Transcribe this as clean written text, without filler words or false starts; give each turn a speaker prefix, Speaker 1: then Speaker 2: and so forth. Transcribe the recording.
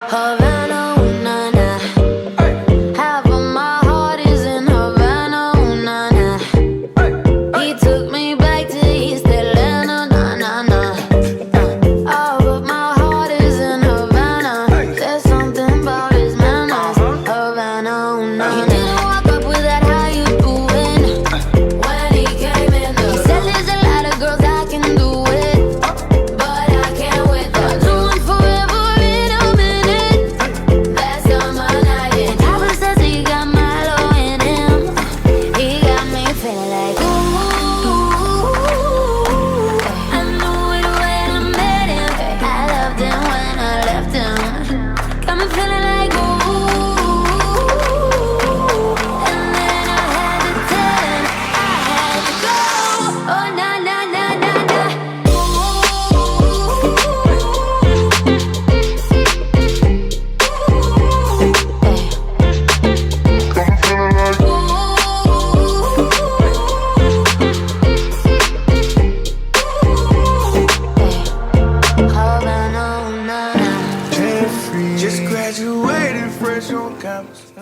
Speaker 1: Havana, ooh, na, na. Half of my heart is in Havana, ooh, na, na. He took me back to East Atlanta, na, na, na. Oh, but my heart is in Havana. There's something about his manners. Havana, ooh, na, na. He didn't walk up with that how you doing when he came in the room. He said there's a lot of girls I can do it, but I can't with the doing forever in a minute. Last summer night and Papa says he got Milo in him. He got me feeling like ooh. I knew it when I met him. I loved him when I left him. Got me feeling like ooh. And then I had to tell him I had to go. Oh na na na na na.
Speaker 2: Just graduated fresh on campus.